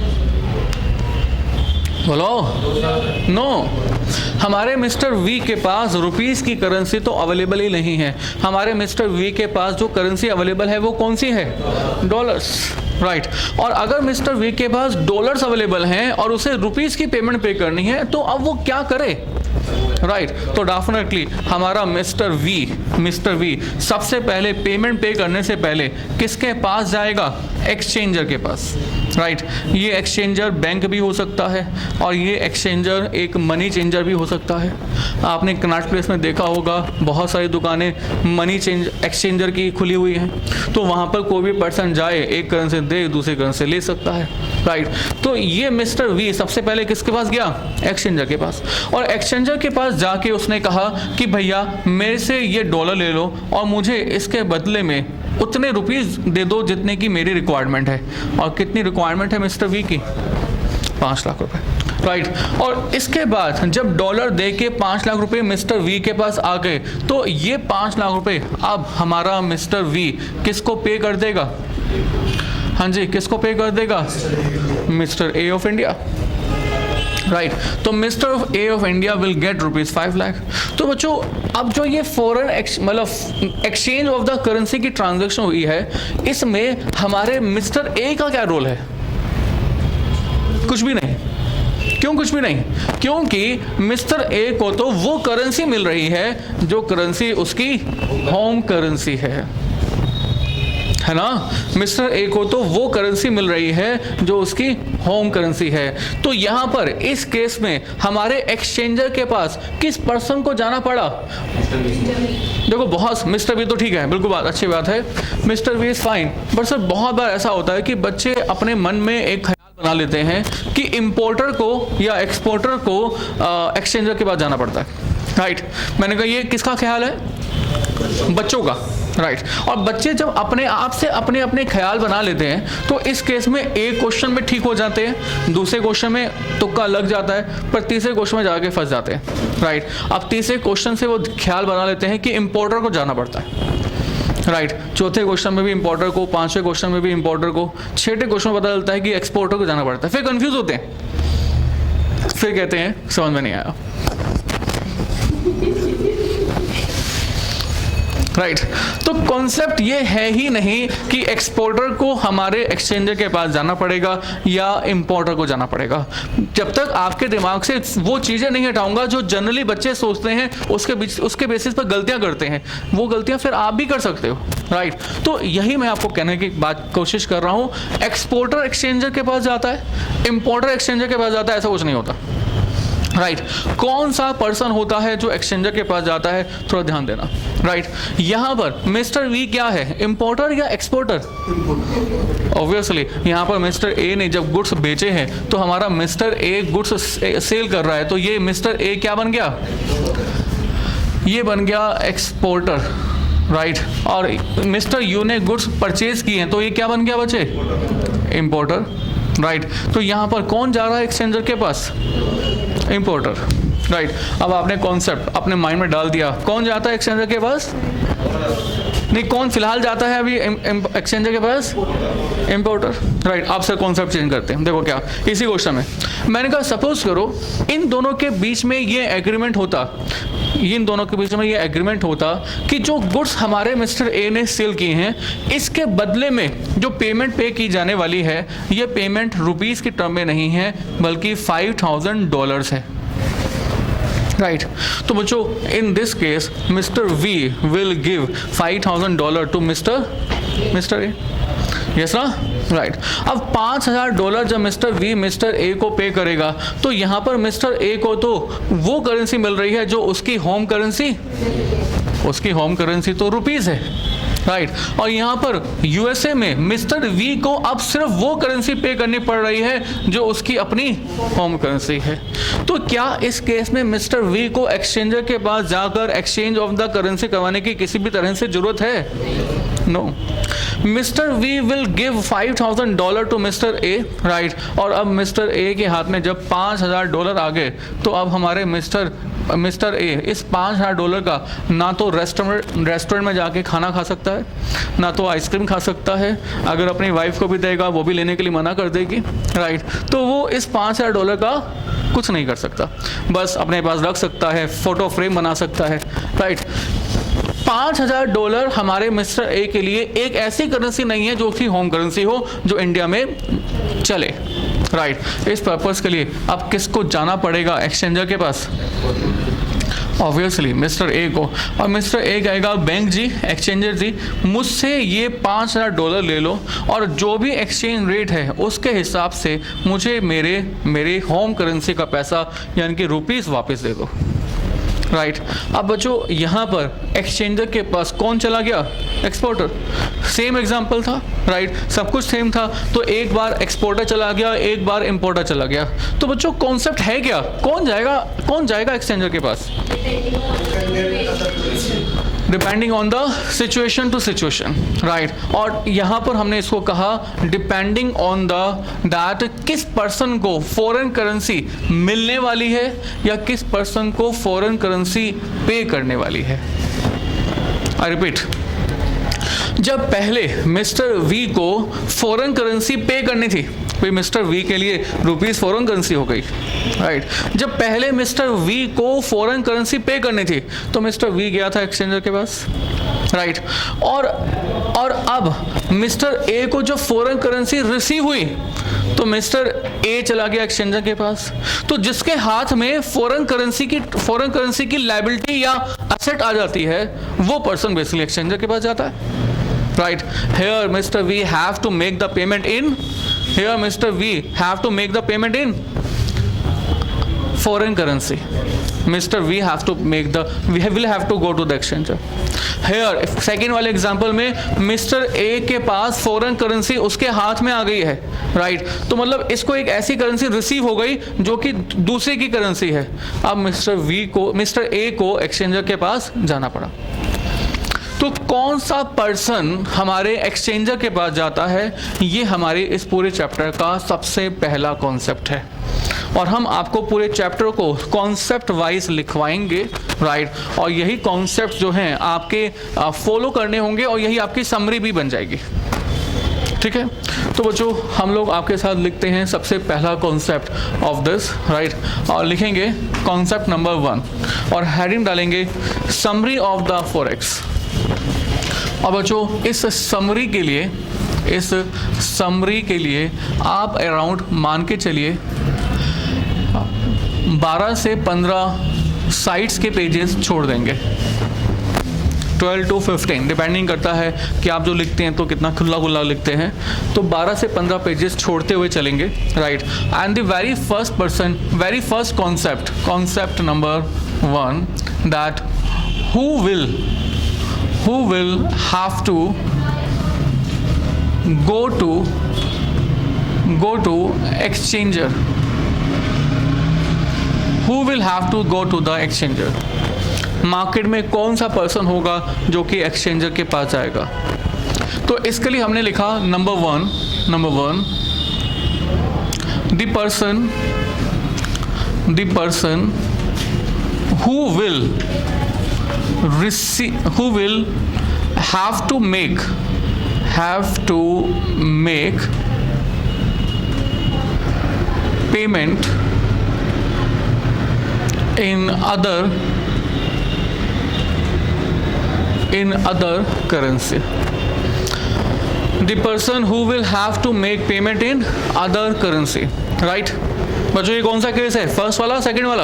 बोलो। नो। हमारे मिस्टर वी के पास रुपीज़ की करेंसी तो अवेलेबल ही नहीं है। हमारे मिस्टर वी के पास जो करेंसी अवेलेबल है वो कौन सी है? डॉलर्स। राइट। और अगर मिस्टर वी के पास डॉलर्स अवेलेबल हैं और उसे रुपीज़ की पेमेंट पे करनी है, तो अब वो क्या करे? राइट। तो डेफिनेटली हमारा मिस्टर वी सबसे पहले पेमेंट पे करने से पहले किसके पास जाएगा? एक्सचेंजर के पास। राइट। ये एक्सचेंजर बैंक भी हो सकता है और ये एक्सचेंजर एक मनी चेंजर भी हो सकता है। आपने कनॉट प्लेस में देखा होगा बहुत सारी दुकानें मनी चेंज एक्सचेंजर की खुली हुई हैं, तो वहाँ पर कोई भी पर्सन जाए एक करेंसी दे दूसरी करेंसी ले सकता है, राइट। तो ये मिस्टर वी सबसे पहले किसके पास गया? एक्सचेंजर के पास। और एक्सचेंजर के पास जाके उसने कहा कि भैया मेरे से ये डॉलर ले लो और मुझे इसके बदले में उतने रुपीस दे दो जितने की मेरी रिक्वायरमेंट है। और कितनी रिक्वायरमेंट है मिस्टर वी की? 5 लाख रुपए, राइट। और इसके बाद जब डॉलर दे के 5 लाख रुपए मिस्टर वी के पास आ गए, तो ये 5 लाख रुपए अब हमारा मिस्टर वी किसको पे कर देगा? हाँ जी, किसको पे कर देगा? Mister A of India, right. तो mister A of India will get ₹5 lakh. तो बच्चों अब जो ये फॉरेन मतलब एक्सचेंज ऑफ द करेंसी की ट्रांजैक्शन हुई है, इसमें हमारे मिस्टर ए का क्या रोल है? कुछ भी नहीं। क्यों कुछ भी नहीं? क्योंकि मिस्टर ए को तो वो करेंसी मिल रही है जो करेंसी उसकी होम करेंसी है ना। मिस्टर ए को तो वो करेंसी मिल रही है जो उसकी होम करेंसी है। तो यहाँ पर इस केस में हमारे एक्सचेंजर के पास किस पर्सन को जाना पड़ा? देखो बहुत मिस्टर वी तो ठीक है, बिल्कुल बात अच्छी बात है, mister V is fine. But sir बहुत बार ऐसा होता है कि बच्चे अपने मन में एक ख्याल बना लेते हैं कि इंपोर्टर को या एक्सपोर्टर को एक्सचेंजर के पास जाना पड़ता है, राइट। मैंने कहा ये किसका ख्याल है? बच्चों का, राइट। और बच्चे जब अपने आप से अपने अपने ख्याल बना लेते हैं तो इस केस में एक क्वेश्चन में ठीक हो जाते हैं, दूसरे क्वेश्चन में तुक्का लग जाता है, पर तीसरे क्वेश्चन में जाके फंस जाते हैं, राइट। अब तीसरे क्वेश्चन से वो ख्याल बना लेते हैं कि इंपोर्टर को जाना पड़ता है, राइट। चौथे क्वेश्चन में भी इंपोर्टर को, पांचवें क्वेश्चन में भी इंपोर्टर को, छठे क्वेश्चन में पता चलता है कि एक्सपोर्टर को जाना पड़ता है। फिर कंफ्यूज होते हैं, फिर कहते हैं समझ में नहीं आया, राइट। तो कॉन्सेप्ट ये है ही नहीं कि एक्सपोर्टर को हमारे एक्सचेंजर के पास जाना पड़ेगा या इंपोर्टर को जाना पड़ेगा। जब तक आपके दिमाग से वो चीज़ें नहीं हटाऊंगा जो जनरली बच्चे सोचते हैं, उसके बेसिस पर गलतियां करते हैं, वो गलतियां फिर आप भी कर सकते हो, राइट। तो यही मैं आपको कहने की बात कोशिश कर रहा हूँ। एक्सपोर्टर एक्सचेंजर के पास जाता है, इंपोर्टर एक्सचेंजर के पास जाता है, ऐसा कुछ नहीं होता, राइट। कौन सा पर्सन होता है जो एक्सचेंजर के पास जाता है? थोड़ा ध्यान देना, राइट। यहाँ पर मिस्टर वी क्या है, इंपोर्टर या एक्सपोर्टर? ऑब्वियसली यहाँ पर मिस्टर ए ने जब गुड्स बेचे हैं तो हमारा मिस्टर ए गुड्स सेल कर रहा है, तो ये मिस्टर ए क्या बन गया? ये बन गया एक्सपोर्टर, राइट। और मिस्टर यू ने गुड्स परचेज किए हैं तो ये क्या बन गया बच्चे? Importer, right. तो यहाँ पर कौन जा रहा है एक्सचेंजर के पास? Importer, right. अब आपने कॉन्सेप्ट अपने माइंड में डाल दिया, कौन जाता है एक्सचेंजर के पास? नहीं, कौन फिलहाल जाता है अभी एक्सचेंजर के पास? Importer, right. आप सर कॉन्सेप्ट चेंज करते हैं। देखो क्या इसी क्वेश्चन में मैंने कहा सपोज करो इन दोनों के बीच में ये एग्रीमेंट होता, इन दोनों के बीच में ये एग्रीमेंट होता कि जो गुड्स हमारे मिस्टर ए ने सेल किए हैं, इसके बदले में जो पेमेंट पे की जाने वाली है, ये पेमेंट रुपीस की टर्म में नहीं है बल्कि $5000 है, राइट। तो बच्चों in this case mister V will give $5000 to mister A, yes ना, राइट। अब $5000 जब मिस्टर वी मिस्टर ए को पे करेगा तो यहाँ पर मिस्टर ए को तो वो करेंसी मिल रही है जो उसकी होम करेंसी तो रुपीस है, राइट। और यहाँ पर यूएसए में मिस्टर वी को अब सिर्फ वो करेंसी पे करनी पड़ रही है जो उसकी अपनी होम करेंसी है। तो क्या इस केस में मिस्टर वी को एक्सचेंजर के पास जाकर एक्सचेंज ऑफ द करेंसी करवाने की किसी भी तरह से जरूरत है? No. Mister V will give $5000 to mister A, right. और अब मिस्टर ए के हाथ में जब $5000 आ गए तो अब हमारे मिस्टर ए इस $5000 का ना तो रेस्टोरेंट में जाके खाना खा सकता है, ना तो आइसक्रीम खा सकता है। अगर अपनी वाइफ को भी देगा वो भी लेने के लिए मना कर देगी, राइट। तो वो इस $5000 का कुछ नहीं कर सकता, बस अपने पास रख सकता है, फोटो फ्रेम बना सकता है, राइट। $5000 हमारे मिस्टर ए के लिए एक ऐसी करेंसी नहीं है जो उसकी होम करेंसी हो जो इंडिया में चले, राइट। इस पर्पस के लिए अब किसको जाना पड़ेगा? एक्सचेंजर के पास, ऑब्वियसली मिस्टर ए को, और मिस्टर ए कहेगा बैंक जी, एक्सचेंजर जी, मुझसे ये $5,000 ले लो और जो भी एक्सचेंज रेट है उसके हिसाब से मुझे मेरे होम करेंसी का पैसा यानी कि रुपीस वापस दे दो। राइट अब बच्चों यहाँ पर एक्सचेंजर के पास कौन चला गया? एक्सपोर्टर। सेम एग्जांपल था, राइट सब कुछ सेम था। तो एक बार एक्सपोर्टर चला गया, एक बार इंपोर्टर चला गया। तो बच्चों कॉन्सेप्ट है क्या? कौन जाएगा एक्सचेंजर के पास? Depending on the situation to situation, right. और यहाँ पर हमने इसको कहा डिपेंडिंग ऑन द दैट किस पर्सन को फॉरेन करेंसी मिलने वाली है या किस पर्सन को फॉरेन करेंसी पे करने वाली है। आई रिपीट, जब पहले मिस्टर वी को फॉरेन करेंसी पे करनी थी, भाई मिस्टर वी के लिए रुपीस फॉरेन करेंसी हो गई, राइट। जब पहले मिस्टर वी को फॉरेन करेंसी पे करनी थी तो मिस्टर वी गया था एक्सचेंजर के पास, राइट। और अब मिस्टर ए को जो फॉरेन करेंसी रिसीव हुई तो मिस्टर ए चला गया एक्सचेंजर के पास। तो जिसके हाथ में फॉरेन करेंसी की लायबिलिटी या एसेट आ जाती है वो पर्सन बेसिकली एक्सचेंजर के पास जाता है, right. Here mister V have to make the payment in foreign currency. Mr. we will have to go to the exchanger. Here second वाले एग्जाम्पल में मिस्टर ए के पास फॉरेन करेंसी उसके हाथ में आ गई है, राइट। तो मतलब इसको एक ऐसी करेंसी रिसीव हो गई जो कि दूसरे की करेंसी है। अब मिस्टर ए को एक्सचेंजर के पास जाना पड़ा। तो कौन सा पर्सन हमारे एक्सचेंजर के पास जाता है, ये हमारे इस पूरे चैप्टर का सबसे पहला कॉन्सेप्ट है। और हम आपको पूरे चैप्टर को कॉन्सेप्ट वाइज लिखवाएंगे, राइट। और यही कॉन्सेप्ट जो हैं आपके फॉलो करने होंगे और यही आपकी समरी भी बन जाएगी, ठीक है। तो बच्चों हम लोग आपके साथ लिखते हैं सबसे पहला कॉन्सेप्ट ऑफ दिस, राइट। और लिखेंगे कॉन्सेप्ट नंबर 1 और हेडिंग डालेंगे समरी ऑफ द फॉरेक्स। और बच्चों इस समरी के लिए आप अराउंड मान के चलिए 12 से 15 साइट्स के पेजेस छोड़ देंगे, 12 to 15 डिपेंडिंग करता है कि आप जो लिखते हैं तो कितना खुला लिखते हैं। तो 12 से 15 पेजेस छोड़ते हुए चलेंगे, right. And the very first concept number 1 that who will have to go to exchanger, who will have to go to the exchanger। Market में कौन सा पर्सन होगा जो कि एक्सचेंजर के पास जाएगा। तो इसके लिए हमने लिखा number one the person who will have to make payment in other currency। The person who will have to make payment in other currency, right। बच्चों ये कौन सा केस है, फर्स्ट वाला सेकंड वाला?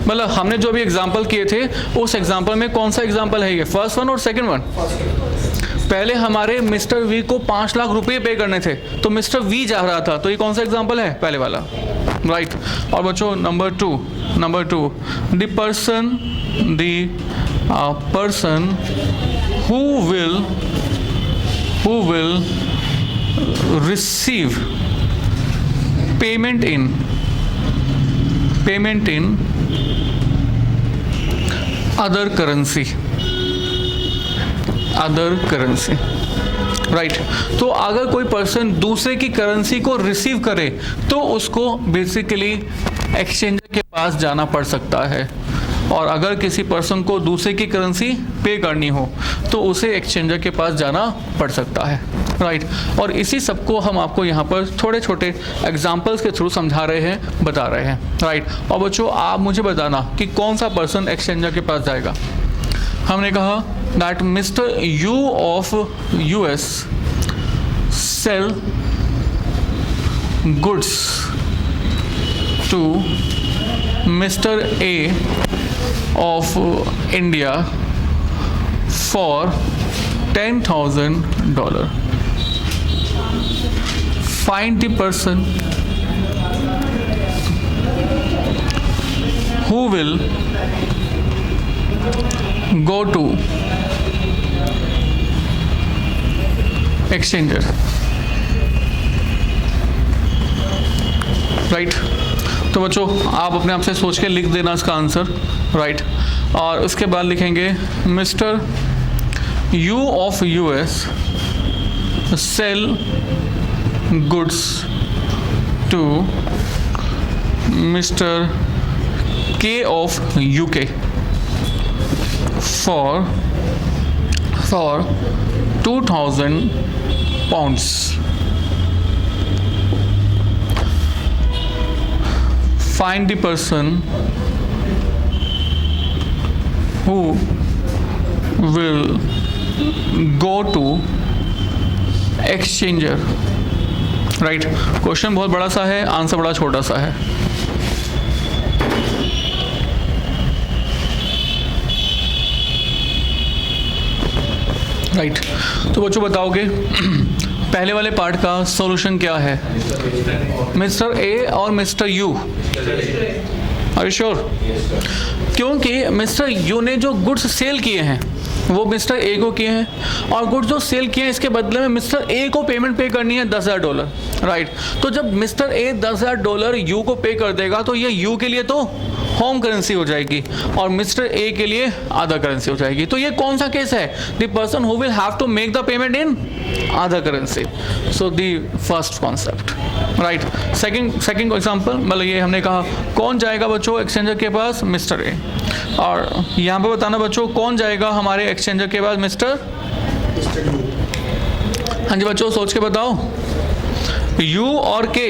मतलब हमने जो भी एग्जाम्पल किए थे उस एग्जाम्पल में कौन सा एग्जाम्पल है ये, फर्स्ट वन और सेकंड वन? पहले हमारे मिस्टर वी को 5 लाख रुपए पे करने थे तो मिस्टर वी जा रहा था, तो ये कौन सा एग्जाम्पल है, पहले वाला, राइट। और बच्चों number two the person who will receive payment in other currency, right. तो अगर कोई पर्सन दूसरे की करेंसी को रिसीव करे तो उसको बेसिकली एक्सचेंजर के पास जाना पड़ सकता है। और अगर किसी पर्सन को दूसरे की करेंसी पे करनी हो तो उसे एक्सचेंजर के पास जाना पड़ सकता है, राइट। और इसी सब को हम आपको यहाँ पर थोड़े छोटे एग्जाम्पल्स के थ्रू समझा रहे हैं, बता रहे हैं, राइट। और बच्चों आप मुझे बताना कि कौन सा पर्सन एक्सचेंजर के पास जाएगा। हमने कहा that mister U of US sell goods to mister A of India for $10,000. Find the person who will go to exchanger. Right तो बच्चों आप अपने आप से सोच के लिख देना इसका आंसर, राइट और उसके बाद लिखेंगे mister U of US sell goods to mister K of UK for 2,000 pounds. Find the person who will go to exchanger. Right question बहुत बड़ा सा है, आंसर बड़ा छोटा सा है. राइट तो बच्चों बताओगे पहले वाले पार्ट का सॉल्यूशन क्या है? मिस्टर ए और mister U. Are you sure? क्योंकि मिस्टर यू ने जो गुड्स सेल किए हैं वो मिस्टर ए को किए हैं और गुड्स जो सेल किए हैं इसके बदले में मिस्टर ए को पेमेंट पे करनी है $10,000. राइट तो जब मिस्टर ए $10,000 यू को पे कर देगा तो ये यू के लिए तो होम करेंसी हो जाएगी और मिस्टर ए के लिए अदर करेंसी हो जाएगी. तो ये कौन सा केस है? The person who will have to make the payment in other currency. So the first concept. Right second example मतलब ये हमने कहा कौन जाएगा बच्चों एक्सचेंजर के पास? Mister A. और यहाँ पे बताना बच्चों कौन जाएगा हमारे एक्सचेंजर के पास? मिस्टर हाँ जी बच्चों सोच के बताओ. यू और के.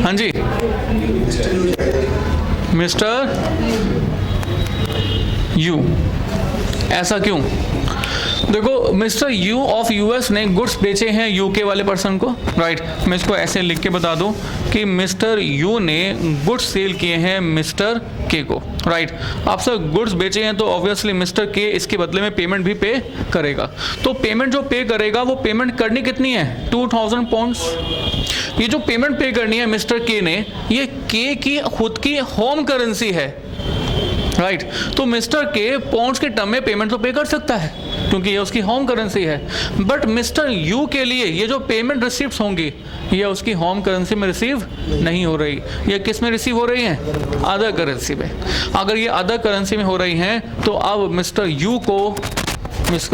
हाँ जी मिस्टर यू. ऐसा क्यों? देखो मिस्टर यू ऑफ यूएस ने गुड्स बेचे हैं यूके वाले पर्सन को. राइट मैं इसको ऐसे लिख के बता दूं कि मिस्टर यू ने गुड्स सेल किए हैं मिस्टर के को. राइट आप सब गुड्स बेचे हैं तो ऑब्वियसली मिस्टर के इसके बदले में पेमेंट भी पे करेगा. तो पेमेंट जो पे करेगा वो पेमेंट करनी कितनी है? 2,000 पाउंड्स. ये जो पेमेंट पे करनी है मिस्टर के ने ये के की खुद की होम करेंसी है. राइट तो मिस्टर के पाउंड्स के टर्म में पेमेंट तो पे कर सकता है क्योंकि ये उसकी होम करेंसी है. बट मिस्टर यू के लिए ये जो पेमेंट रिसीव्स होंगी ये उसकी होम करेंसी में रिसीव नहीं हो रही. ये किस में रिसीव हो रही हैं? अदर करेंसी में. अगर ये अदर करेंसी में हो रही हैं तो अब मिस्टर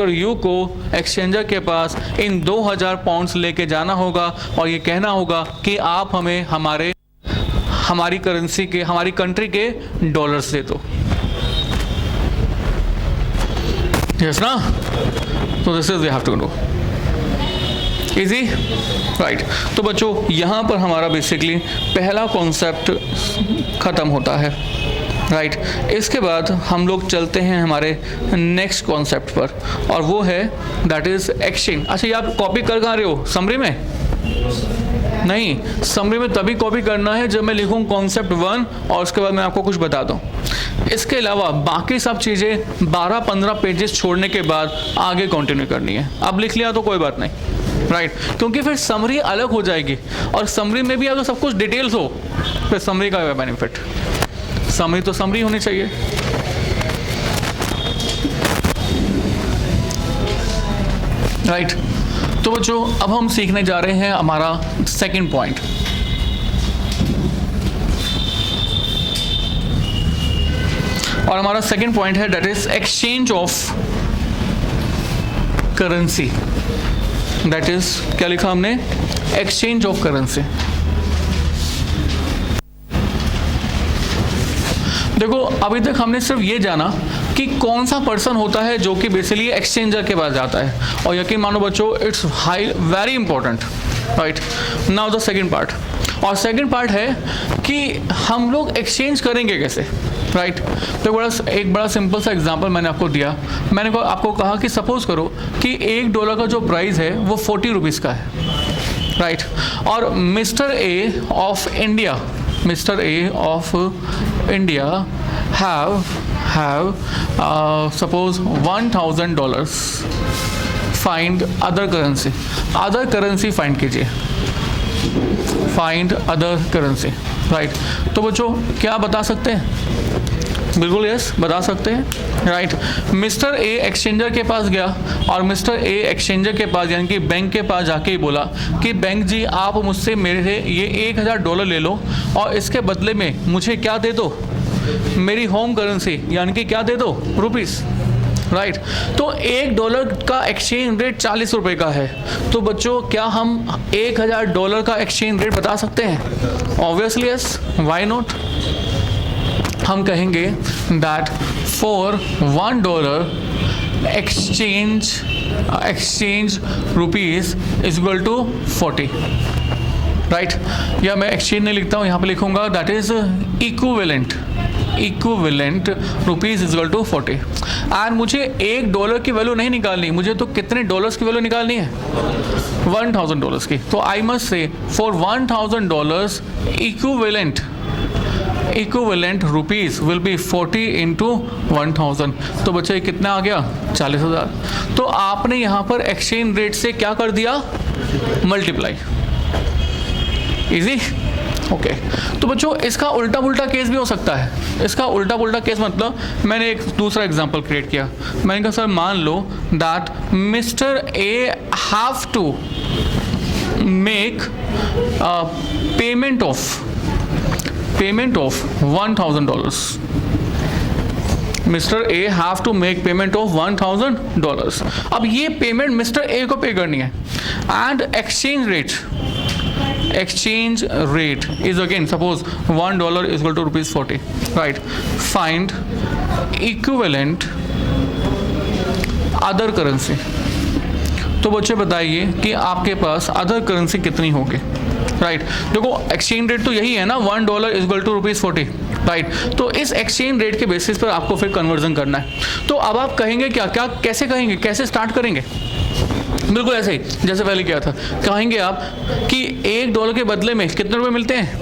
यू को एक्सचेंजर के पास इन 2,000 पाउंड्स लेके जाना होगा और ये कहना होगा कि आप हमें हमारी करेंसी के हमारी कंट्री के डॉलर्स दे दो. यस ना? तो this is we have to do. Easy? Right तो बच्चों यहाँ पर हमारा बेसिकली पहला कॉन्सेप्ट ख़त्म होता है. राइट इसके बाद हम लोग चलते हैं हमारे नेक्स्ट कॉन्सेप्ट पर और वो है दैट इज एक्सचेंज. अच्छा ये आप कॉपी कर कहाँ रहे हो? समरी में नहीं, समरी में तभी कॉपी करना है जब मैं लिखूँ कॉन्सेप्ट 1 और उसके बाद मैं आपको कुछ बता दूँ. इसके अलावा बाकी सब चीज़ें 12-15 पेजेस छोड़ने के बाद आगे कंटिन्यू करनी है. अब लिख लिया तो कोई बात नहीं. राइट क्योंकि फिर समरी अलग हो जाएगी और समरी में भी अगर सब कुछ डिटेल्स हो फिर समरी का बेनिफिट. समरी तो समरी होनी चाहिए. राइट तो बच्चों अब हम सीखने जा रहे हैं हमारा सेकंड पॉइंट. और हमारा सेकंड पॉइंट है that is exchange of currency. That is क्या लिखा हमने? Exchange of currency. देखो अभी तक हमने सिर्फ ये जाना कि कौन सा पर्सन होता है जो कि बेसिकली एक्सचेंजर के पास जाता है और यकीन मानो बच्चों it's very important. Right now the second part. और सेकंड पार्ट है कि हम लोग एक्सचेंज करेंगे कैसे. राइट। तो एक बड़ा सिंपल सा एग्जांपल मैंने आपको दिया। मैंने आपको कहा कि सपोज करो कि $1 का जो प्राइस है वो 40 रुपीज़ का है, राइट। और mister A of India have suppose $1,000 find other currency find कीजिए, find other currency, राइट। तो बच्चों क्या बता सकते हैं? बिल्कुल यस बता सकते हैं, राइट। मिस्टर ए एक्सचेंजर के पास गया और मिस्टर ए एक्सचेंजर के पास यानी कि बैंक के पास जाके ही बोला कि बैंक जी आप मुझसे मेरे ये $1,000 ले लो और इसके बदले में मुझे क्या दे दो, मेरी होम करेंसी यानी कि क्या दे दो, रुपीस, राइट। तो $1 का एक्सचेंज रेट 40 रुपये का है। तो बच्चों क्या हम $1,000 का एक्सचेंज रेट बता सकते हैं? Obviously yes, why not. हम कहेंगे that for $1 exchange rupees is equal to 40, right. या मैं एक्सचेंज नहीं लिखता हूँ, यहाँ पे लिखूंगा that is equivalent rupees is equal to 40। And मुझे $1 की वैल्यू नहीं निकालनी, मुझे तो कितने डॉलर्स की वैल्यू निकालनी है? $1,000 की। तो I must say for $1,000 equivalent rupees will be 40 into 1,000। तो बच्चे कितना आ गया? 40,000। तो आपने यहाँ पर एक्सचेंज रेट से क्या कर दिया? मल्टीप्लाई। Easy, okay. तो बच्चों इसका उल्टा पुल्टा केस भी हो सकता है। इसका उल्टा पुल्टा केस मतलब मैंने एक दूसरा एग्जांपल क्रिएट किया। मैंने कहा सर मान लो that mister A have to make payment of $1,000। Mister A have to make payment of $1,000। अब ये पेमेंट मिस्टर ए को पे करनी है and exchange rate is again suppose $1 is equal to ₹40, right? Find equivalent other currency। तो बच्चे बताइए कि आपके पास अदर करेंसी कितनी होगी, राइट। देखो एक्सचेंज रेट तो यही है ना, $1 is equal to ₹40, राइट। तो इस एक्सचेंज रेट के बेसिस पर आपको फिर कन्वर्जन करना है। तो अब आप कहेंगे क्या कैसे कहेंगे, कैसे स्टार्ट करेंगे? बिल्कुल ऐसे ही जैसे पहले किया था। कहेंगे आप कि $1 के बदले में कितने रुपए मिलते हैं?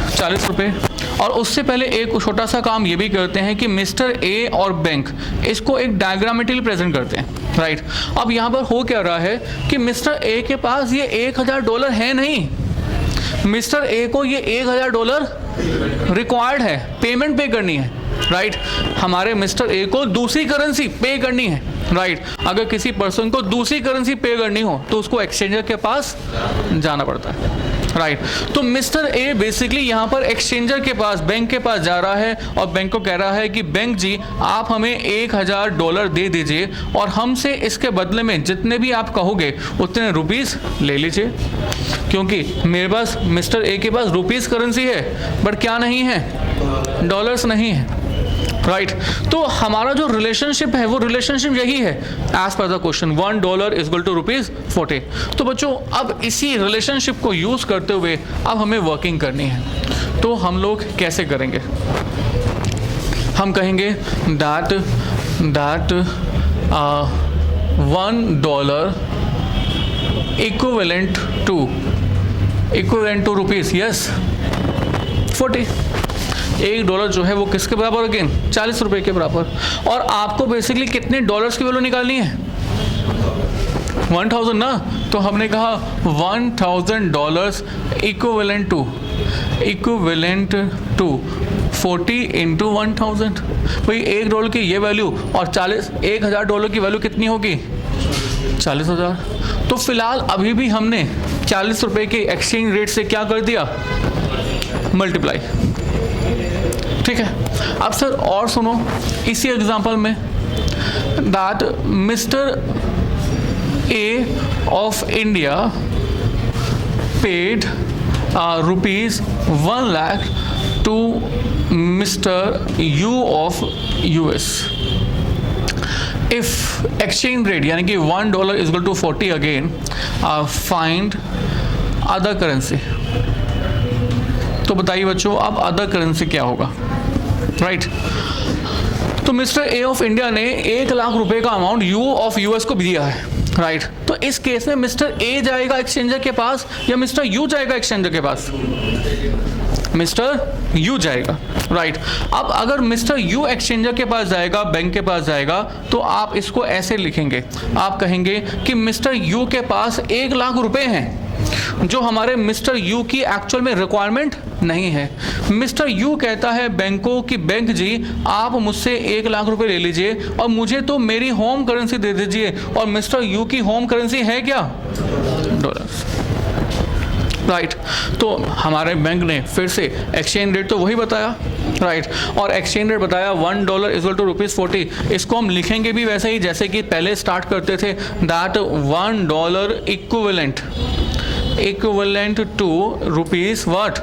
40 रुपये। और उससे पहले एक छोटा सा काम ये भी करते हैं कि मिस्टर ए और बैंक इसको एक डायग्रामेटिकली प्रेजेंट करते हैं, राइट। अब यहाँ पर हो क्या रहा है कि मिस्टर ए के पास ये $1,000 है नहीं, मिस्टर ए को ये $1,000 रिक्वायर्ड है, पेमेंट पे करनी है, राइट। हमारे मिस्टर ए को दूसरी करेंसी पे करनी है, राइट। अगर किसी पर्सन को दूसरी करेंसी पे करनी हो तो उसको एक्सचेंजर के पास जाना पड़ता है, राइट। तो मिस्टर ए बेसिकली यहाँ पर एक्सचेंजर के पास, बैंक के पास जा रहा है और बैंक को कह रहा है कि बैंक जी आप हमें $1,000 दे दीजिए और हमसे इसके बदले में जितने भी आप कहोगे उतने रुपीस ले लीजिए, क्योंकि मेरे पास मिस्टर ए के पास रुपीस करेंसी है बट क्या नहीं है, डॉलर्स नहीं है, राइट। तो हमारा जो रिलेशनशिप है वो रिलेशनशिप यही है as per the question, $1 is equal to ₹40। तो बच्चों अब इसी रिलेशनशिप को यूज करते हुए अब हमें वर्किंग करनी है। तो हम लोग कैसे करेंगे? हम कहेंगे that $1 equivalent to rupees, yes 40। $1 जो है वो किसके बराबर? अगेन 40 रुपये के बराबर। और आपको बेसिकली कितने डॉलर्स की वैल्यू निकालनी है? 1,000 ना। तो हमने कहा $1,000 इक्विवेलेंट टू 40 इंटू 1,000। भाई $1 की ये वैल्यू और $1,000 की वैल्यू कितनी होगी? 40,000। तो फिलहाल अभी भी हमने 40 रुपये के एक्सचेंज रेट से क्या कर दिया? मल्टीप्लाई, ठीक है। अब सर और सुनो इसी एग्जांपल में that mister A of India paid ₹1 lakh to mister U of US। If exchange rate यानी कि $1 is equal to 40 again, find other currency. तो बताइए बच्चों अब अदर करेंसी क्या होगा, राइट। तो मिस्टर ए ऑफ इंडिया ने 1 लाख रुपए का अमाउंट यू ऑफ यूएस को दिया है, राइट। तो इस केस में मिस्टर ए जाएगा एक्सचेंजर के पास या मिस्टर यू जाएगा एक्सचेंजर के पास? मिस्टर यू जाएगा, राइट। अब अगर मिस्टर यू एक्सचेंजर के पास जाएगा, बैंक के पास जाएगा, तो आप इसको ऐसे लिखेंगे, आप कहेंगे कि मिस्टर यू के पास 1 लाख रुपए हैं जो हमारे मिस्टर यू की एक्चुअल में रिक्वायरमेंट नहीं है। मिस्टर यू कहता है बैंक को कि बैंक जी आप मुझसे 1 लाख रुपए ले लीजिए और मुझे तो मेरी होम करेंसी दे दीजिए, और मिस्टर यू की होम करेंसी है क्या? Dollars, right. तो हमारे बैंक ने फिर से एक्सचेंज रेट तो वही बताया, राइट, और एक्सचेंज रेट बताया $1 इक्वल टू ₹40। इसको हम लिखेंगे भी वैसे ही जैसे कि पहले स्टार्ट करते थे, that $1 equivalent to rupees what?